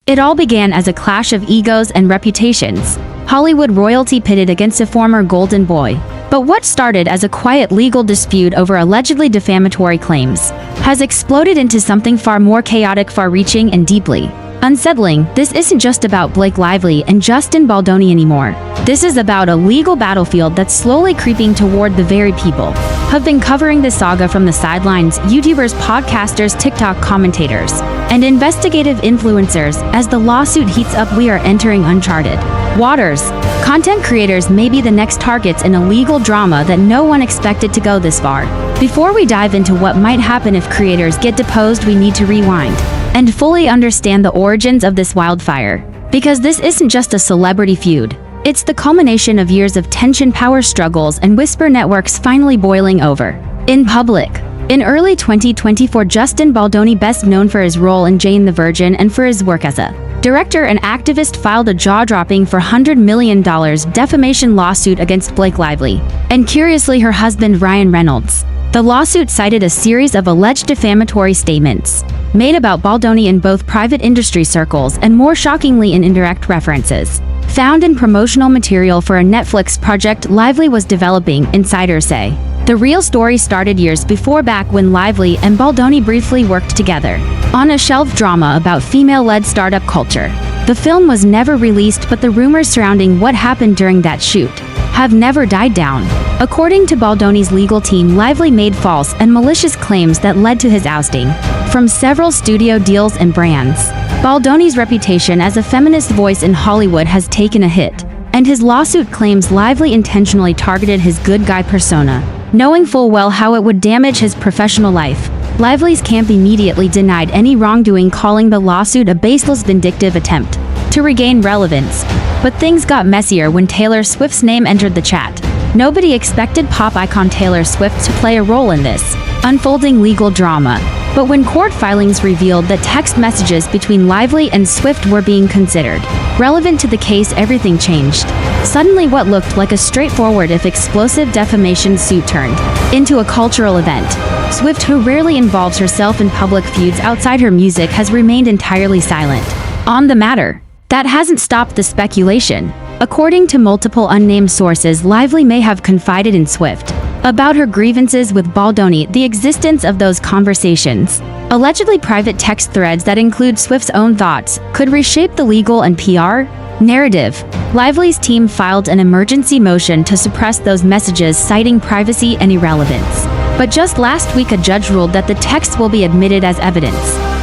It all began as a clash of egos and reputations. Hollywood royalty pitted against a former golden boy. But what started as a quiet legal dispute over allegedly defamatory claims has exploded into something far more chaotic, far-reaching, and deeply unsettling. This isn't just about Blake Lively and Justin Baldoni anymore. This is about a legal battlefield that's slowly creeping toward the very people who have been covering the saga from the sidelines: YouTubers, podcasters, TikTok commentators, and investigative influencers. As the lawsuit heats up, we are entering uncharted waters. Content creators may be the next targets in a legal drama that no one expected to go this far. Before we dive into what might happen if creators get deposed, we need to rewind and fully understand the origins of this wildfire. Because this isn't just a celebrity feud. It's the culmination of years of tension, power struggles, and whisper networks finally boiling over in public. In early 2024, Justin Baldoni, best known for his role in Jane the Virgin and for his work as a director and activist, filed a jaw-dropping $400 million defamation lawsuit against Blake Lively and, curiously, her husband Ryan Reynolds. The lawsuit cited a series of alleged defamatory statements made about Baldoni in both private industry circles and, more shockingly, in indirect references found in promotional material for a Netflix project Lively was developing, insiders say. The real story started years before, back when Lively and Baldoni briefly worked together on a shelved drama about female-led startup culture. The film was never released, but the rumors surrounding what happened during that shoot have never died down. According to Baldoni's legal team, Lively made false and malicious claims that led to his ousting from several studio deals and brands. Baldoni's reputation as a feminist voice in Hollywood has taken a hit, and his lawsuit claims Lively intentionally targeted his good guy persona, knowing full well how it would damage his professional life. Lively's camp immediately denied any wrongdoing, calling the lawsuit a baseless, vindictive attempt to regain relevance. But things got messier when Taylor Swift's name entered the chat. Nobody expected pop icon Taylor Swift to play a role in this unfolding legal drama. But when court filings revealed that text messages between Lively and Swift were being considered relevant to the case, everything changed. Suddenly, what looked like a straightforward, if explosive, defamation suit turned into a cultural event. Swift, who rarely involves herself in public feuds outside her music, has remained entirely silent on the matter. That hasn't stopped the speculation. According to multiple unnamed sources, Lively may have confided in Swift about her grievances with Baldoni. The existence of those conversations, allegedly private text threads that include Swift's own thoughts, could reshape the legal and PR narrative. Lively's team filed an emergency motion to suppress those messages, citing privacy and irrelevance. But just last week, a judge ruled that the texts will be admitted as evidence.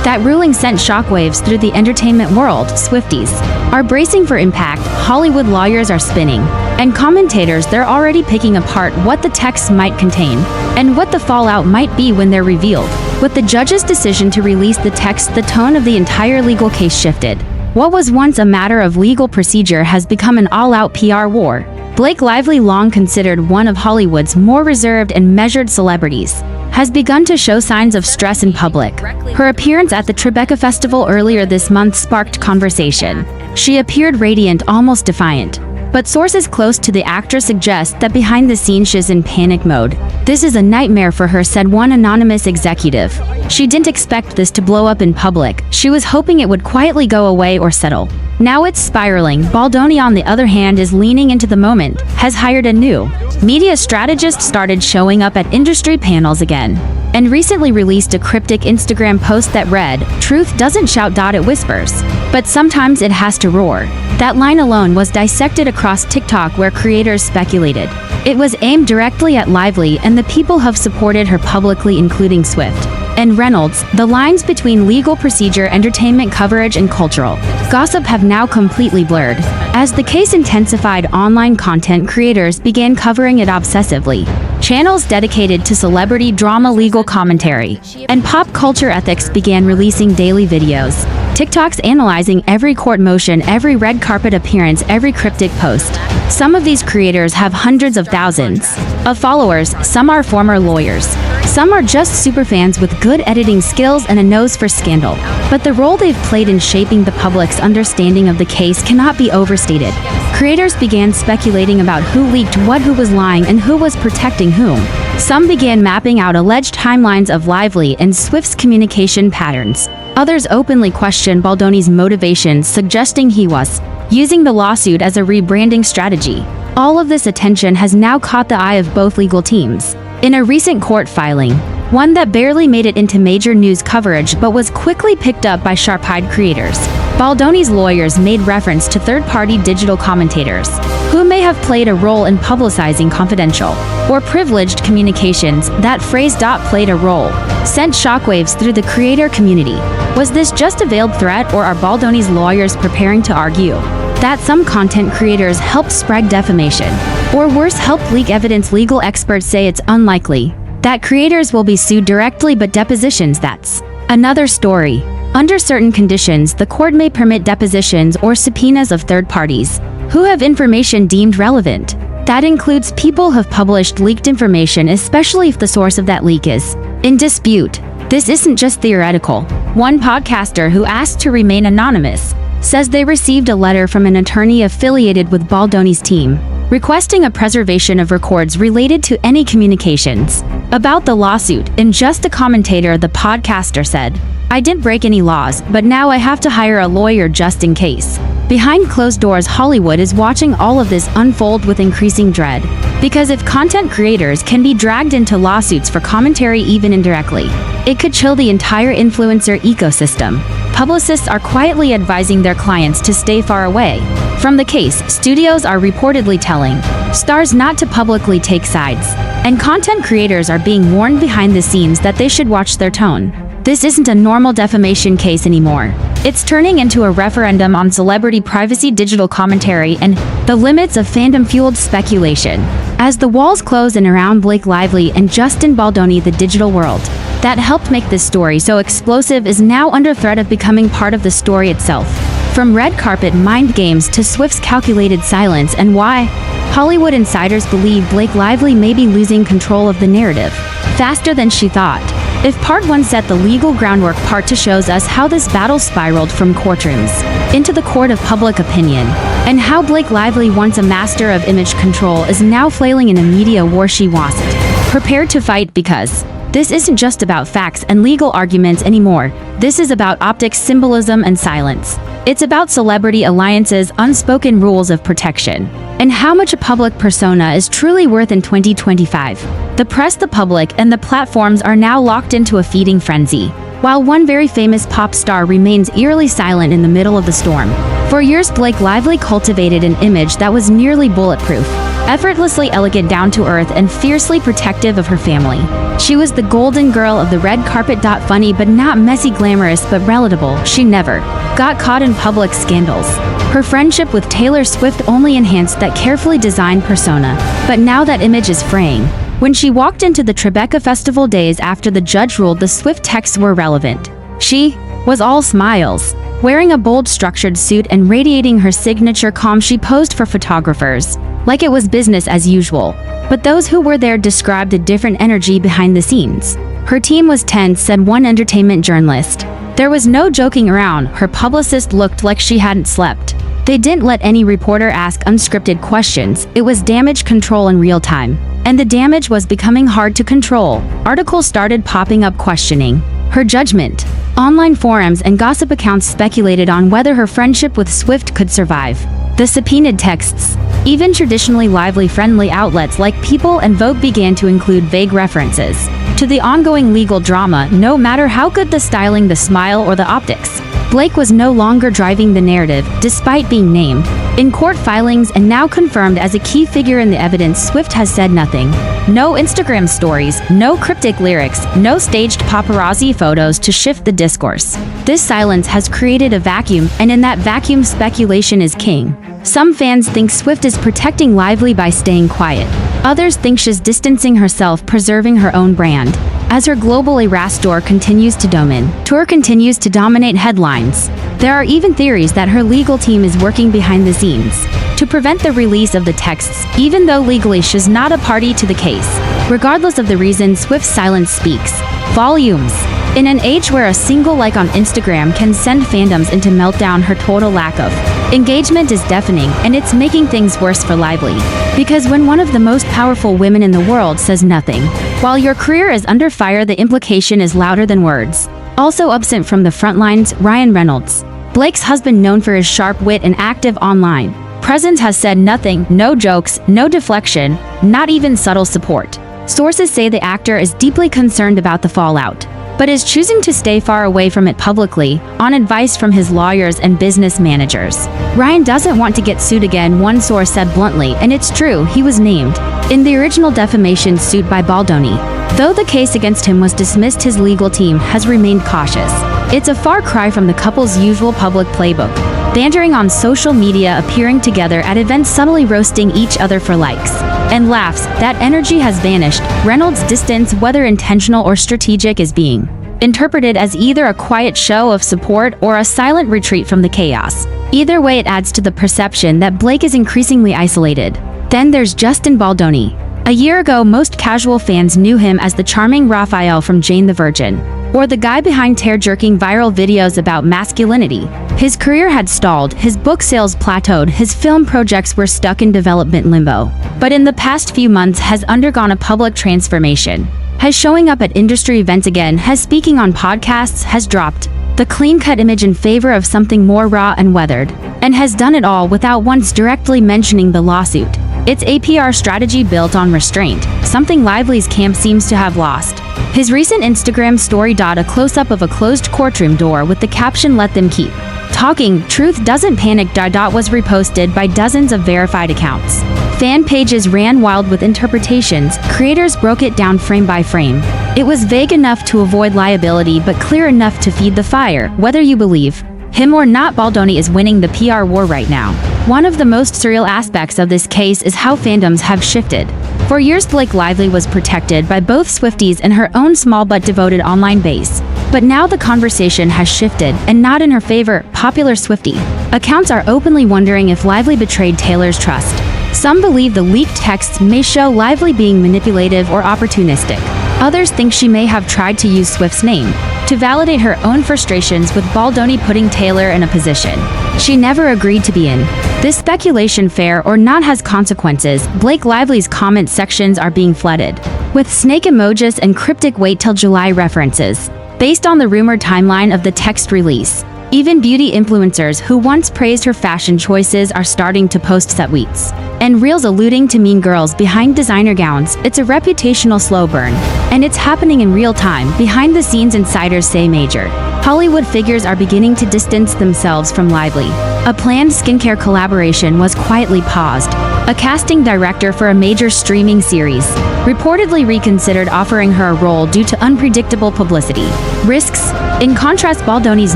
That ruling sent shockwaves through the entertainment world. Swifties are bracing for impact, Hollywood lawyers are spinning, and commentators, they're already picking apart what the texts might contain and what the fallout might be when they're revealed. With the judge's decision to release the text, the tone of the entire legal case shifted. What was once a matter of legal procedure has become an all-out PR war. Blake Lively, long considered one of Hollywood's more reserved and measured celebrities, has begun to show signs of stress in public. Her appearance at the Tribeca Festival earlier this month sparked conversation. She appeared radiant, almost defiant. But sources close to the actress suggest that behind the scenes she's in panic mode. This is a nightmare for her, said one anonymous executive. She didn't expect this to blow up in public. She was hoping it would quietly go away or settle. Now it's spiraling. Baldoni, on the other hand, is leaning into the moment, has hired a new media strategist, started showing up at industry panels again, and recently released a cryptic Instagram post that read, "Truth doesn't shout, it whispers. But sometimes it has to roar." That line alone was dissected across TikTok, where creators speculated it was aimed directly at Lively and the people who have supported her publicly, including Swift and Reynolds. The lines between legal procedure, entertainment coverage, and cultural gossip have now completely blurred. As the case intensified, online content creators began covering it obsessively. Channels dedicated to celebrity drama, legal commentary, and pop culture ethics began releasing daily videos. TikToks analyzing every court motion, every red carpet appearance, every cryptic post. Some of these creators have hundreds of thousands of followers. Some are former lawyers. Some are just superfans with good editing skills and a nose for scandal. But the role they've played in shaping the public's understanding of the case cannot be overstated. Creators began speculating about who leaked what, who was lying, and who was protecting whom. Some began mapping out alleged timelines of Lively and Swift's communication patterns. Others openly question Baldoni's motivations, suggesting he was using the lawsuit as a rebranding strategy. All of this attention has now caught the eye of both legal teams. In a recent court filing, one that barely made it into major news coverage but was quickly picked up by sharp-eyed creators, Baldoni's lawyers made reference to third-party digital commentators, who may have played a role in publicizing confidential or privileged communications. That phrase "played a role" sent shockwaves through the creator community. Was this just a veiled threat, or are Baldoni's lawyers preparing to argue that some content creators helped spread defamation, or worse, helped leak evidence? Legal experts say it's unlikely that creators will be sued directly, but depositions, that's another story. Under certain conditions, the court may permit depositions or subpoenas of third parties who have information deemed relevant. That includes people who have published leaked information, especially if the source of that leak is in dispute. This isn't just theoretical. One podcaster who asked to remain anonymous says they received a letter from an attorney affiliated with Baldoni's team, requesting a preservation of records related to any communications about the lawsuit. In just a commentator, the podcaster said, "I didn't break any laws, but now I have to hire a lawyer just in case." Behind closed doors, Hollywood is watching all of this unfold with increasing dread. Because if content creators can be dragged into lawsuits for commentary even indirectly, it could chill the entire influencer ecosystem. Publicists are quietly advising their clients to stay far away from the case. Studios are reportedly telling stars not to publicly take sides, and content creators are being warned behind the scenes that they should watch their tone. This isn't a normal defamation case anymore. It's turning into a referendum on celebrity privacy, digital commentary, and the limits of fandom-fueled speculation. As the walls close in around Blake Lively and Justin Baldoni, the digital world that helped make this story so explosive is now under threat of becoming part of the story itself. From red carpet mind games to Swift's calculated silence, and why Hollywood insiders believe Blake Lively may be losing control of the narrative faster than she thought. If part 1 set the legal groundwork, part 2 shows us how this battle spiraled from courtrooms into the court of public opinion, and how Blake Lively, once a master of image control, is now flailing in a media war she wasn't prepared to fight. Because this isn't just about facts and legal arguments anymore. This is about optics, symbolism, and silence. It's about celebrity alliances, unspoken rules of protection, and how much a public persona is truly worth in 2025. The press, the public, and the platforms are now locked into a feeding frenzy, while one very famous pop star remains eerily silent in the middle of the storm. For years, Blake Lively cultivated an image that was nearly bulletproof, effortlessly elegant, down to earth, and fiercely protective of her family. She was the golden girl of the red carpet. Funny, but not messy, glamorous but relatable. She never got caught in public scandals. Her friendship with Taylor Swift only enhanced that carefully designed persona. But now that image is fraying. When she walked into the Tribeca Festival days after the judge ruled the Swift texts were relevant, she was all smiles. Wearing a bold, structured suit and radiating her signature calm, she posed for photographers like it was business as usual. But those who were there described a different energy behind the scenes. Her team was tense, said one entertainment journalist. There was no joking around. Her publicist looked like she hadn't slept. They didn't let any reporter ask unscripted questions. It was damage control in real time. And the damage was becoming hard to control. Articles started popping up questioning her judgment. Online forums and gossip accounts speculated on whether her friendship with Swift could survive the subpoenaed texts. Even traditionally Lively-friendly outlets like People and Vogue began to include vague references to the ongoing legal drama. No matter how good the styling, the smile, or the optics, Blake was no longer driving the narrative, despite being named in court filings and now confirmed as a key figure in the evidence. Swift has said nothing. No Instagram stories, no cryptic lyrics, no staged paparazzi photos to shift the discourse. This silence has created a vacuum, and in that vacuum, speculation is king. Some fans think Swift is protecting Lively by staying quiet. Others think she's distancing herself, preserving her own brand. As her global Eras tour continues to dominate headlines, there are even theories that her legal team is working behind the scenes to prevent the release of the texts, even though legally she's not a party to the case. Regardless of the reason, Swift's silence speaks volumes. In an age where a single like on Instagram can send fandoms into meltdown, her total lack of engagement is deafening, and it's making things worse for Lively. Because when one of the most powerful women in the world says nothing, while your career is under fire, the implication is louder than words. Also absent from the front lines, Ryan Reynolds. Blake's husband, known for his sharp wit and active online presence, has said nothing, no jokes, no deflection, not even subtle support. Sources say the actor is deeply concerned about the fallout, but is choosing to stay far away from it publicly, on advice from his lawyers and business managers. Ryan doesn't want to get sued again, one source said bluntly, and it's true, he was named in the original defamation suit by Baldoni. Though the case against him was dismissed, his legal team has remained cautious. It's a far cry from the couple's usual public playbook, bantering on social media, appearing together at events, subtly roasting each other for likes and laughs. That energy has vanished. Reynolds' distance, whether intentional or strategic, is being interpreted as either a quiet show of support or a silent retreat from the chaos. Either way, it adds to the perception that Blake is increasingly isolated. Then there's Justin Baldoni. A year ago, most casual fans knew him as the charming Raphael from Jane the Virgin, or the guy behind tear-jerking viral videos about masculinity. His career had stalled, his book sales plateaued, his film projects were stuck in development limbo. But in the past few months has undergone a public transformation, has showing up at industry events again, has speaking on podcasts, has dropped the clean-cut image in favor of something more raw and weathered, and has done it all without once directly mentioning the lawsuit. It's a PR strategy built on restraint, something Lively's camp seems to have lost. His recent Instagram story, a close-up of a closed courtroom door with the caption, "Let them keep talking, truth doesn't panic," was reposted by dozens of verified accounts. Fan pages ran wild with interpretations, creators broke it down frame by frame. It was vague enough to avoid liability but clear enough to feed the fire. Whether you believe him or not, Baldoni is winning the PR war right now. One of the most surreal aspects of this case is how fandoms have shifted. For years, Blake Lively was protected by both Swifties and her own small but devoted online base. But now the conversation has shifted, and not in her favor. Popular Swiftie accounts are openly wondering if Lively betrayed Taylor's trust. Some believe the leaked texts may show Lively being manipulative or opportunistic. Others think she may have tried to use Swift's name to validate her own frustrations with Baldoni, putting Taylor in a position she never agreed to be in. This speculation, fair or not, has consequences. Blake Lively's comment sections are being flooded with snake emojis and cryptic "wait till July" references, based on the rumored timeline of the text release. Even beauty influencers who once praised her fashion choices are starting to post set tweets and reels alluding to mean girls behind designer gowns. It's a reputational slow burn, and it's happening in real time. Behind the scenes, insiders say major Hollywood figures are beginning to distance themselves from Lively. A planned skincare collaboration was quietly paused. A casting director for a major streaming series reportedly reconsidered offering her a role due to unpredictable publicity risks. In contrast, Baldoni's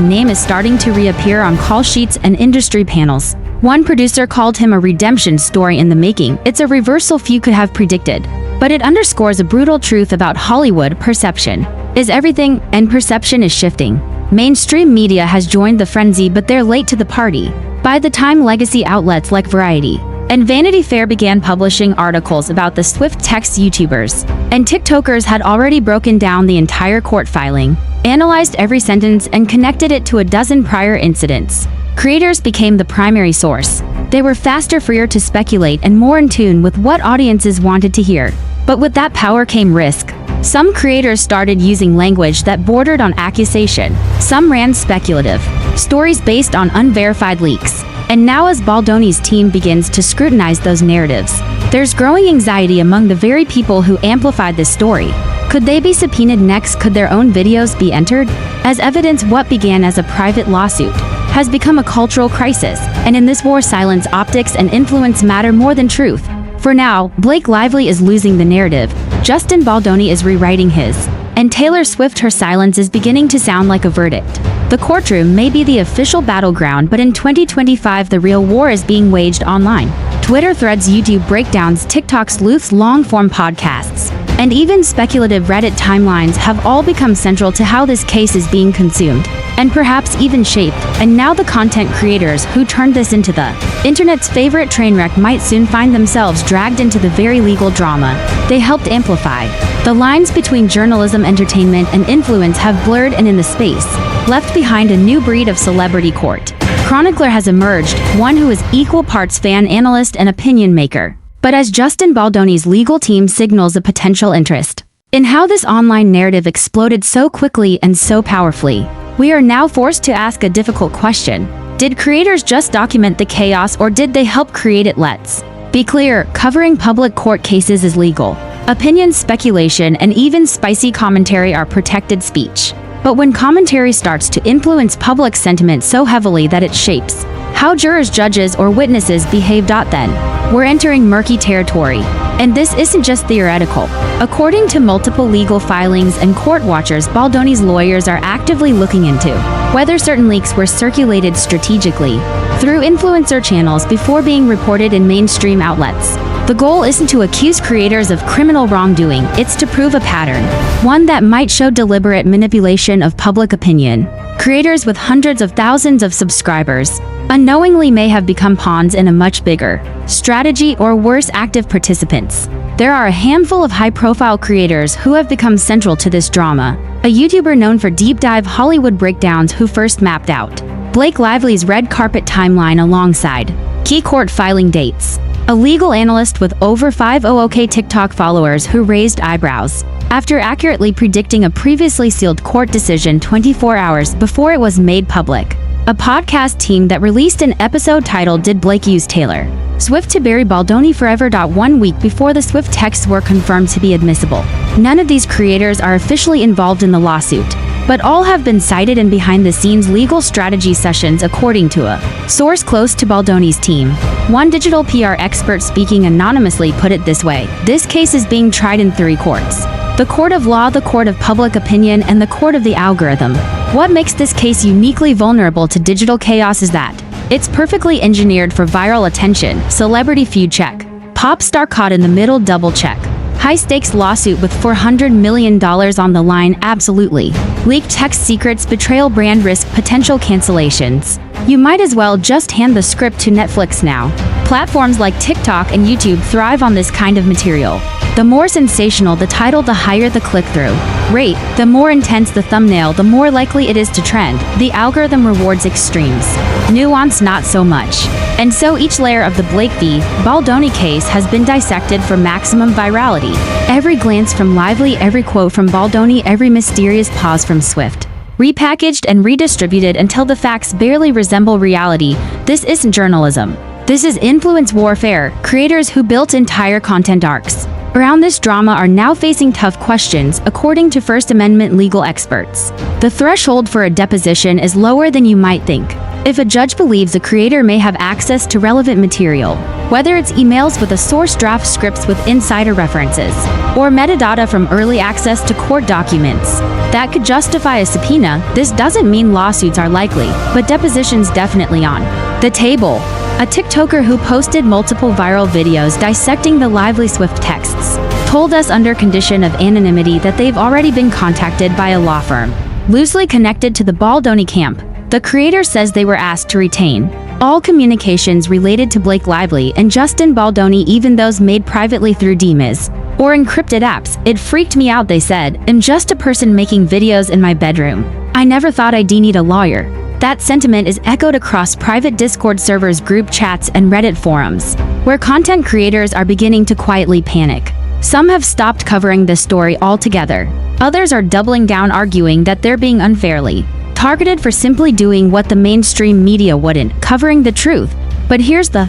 name is starting to reappear on call sheets and industry panels. One producer called him a redemption story in the making. It's a reversal few could have predicted, but it underscores a brutal truth about Hollywood: perception is everything, and perception is shifting. Mainstream media has joined the frenzy, but they're late to the party. By the time legacy outlets like Variety and Vanity Fair began publishing articles about the Swift text, YouTubers and TikTokers had already broken down the entire court filing, analyzed every sentence, and connected it to a dozen prior incidents. Creators became the primary source. They were faster, freer to speculate, and more in tune with what audiences wanted to hear. But with that power came risk. Some creators started using language that bordered on accusation. Some ran speculative stories based on unverified leaks. And now, as Baldoni's team begins to scrutinize those narratives, there's growing anxiety among the very people who amplified this story. Could they be subpoenaed next? Could their own videos be entered as evidence? What began as a private lawsuit has become a cultural crisis. And in this war, silence, optics, and influence matter more than truth. For now, Blake Lively is losing the narrative, Justin Baldoni is rewriting his, and Taylor Swift, her silence is beginning to sound like a verdict. The courtroom may be the official battleground, but in 2025 the real war is being waged online. Twitter threads, YouTube breakdowns, TikTok sleuths, long-form podcasts, and even speculative Reddit timelines have all become central to how this case is being consumed, and perhaps even shaped. And now the content creators who turned this into the internet's favorite train wreck might soon find themselves dragged into the very legal drama they helped amplify. The lines between journalism, entertainment, and influence have blurred, and in the space left behind, a new breed of celebrity court chronicler has emerged, one who is equal parts fan, analyst, and opinion maker. But as Justin Baldoni's legal team signals a potential interest In how this online narrative exploded so quickly and so powerfully, we are now forced to ask a difficult question. Did creators just document the chaos, or did they help create it? Let's be clear, covering public court cases is legal. Opinions, speculation, and even spicy commentary are protected speech. But when commentary starts to influence public sentiment so heavily that it shapes how jurors, judges, or witnesses behave, then we're entering murky territory. And this isn't just theoretical. According to multiple legal filings and court watchers, Baldoni's lawyers are actively looking into whether certain leaks were circulated strategically through influencer channels before being reported in mainstream outlets. The goal isn't to accuse creators of criminal wrongdoing, it's to prove a pattern, one that might show deliberate manipulation of public opinion. Creators with hundreds of thousands of subscribers unknowingly may have become pawns in a much bigger strategy, or worse, active participants. There are a handful of high-profile creators who have become central to this drama. A YouTuber known for deep-dive Hollywood breakdowns who first mapped out Blake Lively's red carpet timeline alongside key court filing dates. A legal analyst with over 500K TikTok followers who raised eyebrows after accurately predicting a previously sealed court decision 24 hours before it was made public. A podcast team that released an episode titled "Did Blake Use Taylor Swift to Bury Baldoni Forever?" 1 week before the Swift texts were confirmed to be admissible. None of these creators are officially involved in the lawsuit, but all have been cited in behind-the-scenes legal strategy sessions, according to a source close to Baldoni's team. One digital PR expert speaking anonymously put it this way: "This case is being tried in 3 courts. The court of law, the court of public opinion, and the court of the algorithm. What makes this case uniquely vulnerable to digital chaos is that it's perfectly engineered for viral attention. Celebrity feud, check. Pop star caught in the middle, double check. High-stakes lawsuit with $400 million on the line, absolutely. Leaked text secrets, betrayal, brand risk, potential cancellations. You might as well just hand the script to Netflix now." Platforms like TikTok and YouTube thrive on this kind of material. The more sensational the title, the higher the click-through rate. The more intense the thumbnail, the more likely it is to trend. The algorithm rewards extremes. Nuance, not so much. And so each layer of the Blake v. Baldoni case has been dissected for maximum virality. Every glance from Lively, every quote from Baldoni, every mysterious pause from Swift, repackaged and redistributed until the facts barely resemble reality. This isn't journalism. This is influence warfare. Creators who built entire content arcs around this drama are now facing tough questions, according to First Amendment legal experts. The threshold for a deposition is lower than you might think. If a judge believes a creator may have access to relevant material, whether it's emails with a source, draft scripts with insider references, or metadata from early access to court documents, that could justify a subpoena. This doesn't mean lawsuits are likely, but depositions definitely on the table. A TikToker who posted multiple viral videos dissecting the Lively Swift texts told us under condition of anonymity that they've already been contacted by a law firm loosely connected to the Baldoni camp. The creator says they were asked to retain all communications related to Blake Lively and Justin Baldoni, even those made privately through DMIS or encrypted apps. "It freaked me out," they said. "I'm just a person making videos in my bedroom. I never thought I'd need a lawyer." That sentiment is echoed across private Discord servers, group chats, and Reddit forums, where content creators are beginning to quietly panic. Some have stopped covering this story altogether. Others are doubling down, arguing that they're being unfairly targeted for simply doing what the mainstream media wouldn't, covering the truth. But here's the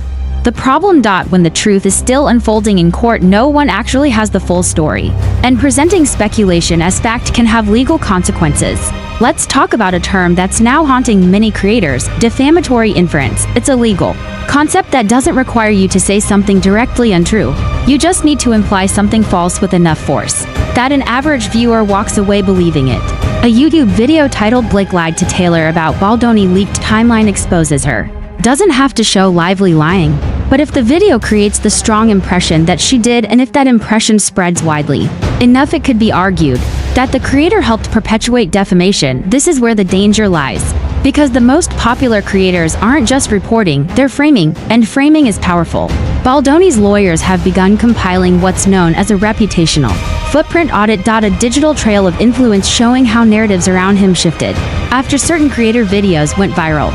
problem. When the truth is still unfolding in court, no one actually has the full story. And presenting speculation as fact can have legal consequences. Let's talk about a term that's now haunting many creators: defamatory inference. It's a legal concept that doesn't require you to say something directly untrue. You just need to imply something false with enough force that an average viewer walks away believing it. A YouTube video titled "Blake Lied to Taylor About Baldoni Leaked Timeline Exposes Her" doesn't have to show Lively lying. But if the video creates the strong impression that she did, and if that impression spreads widely enough, it could be argued that the creator helped perpetuate defamation. This is where the danger lies, because the most popular creators aren't just reporting, they're framing, and framing is powerful. Baldoni's lawyers have begun compiling what's known as a reputational footprint audit, a digital trail of influence showing how narratives around him shifted after certain creator videos went viral.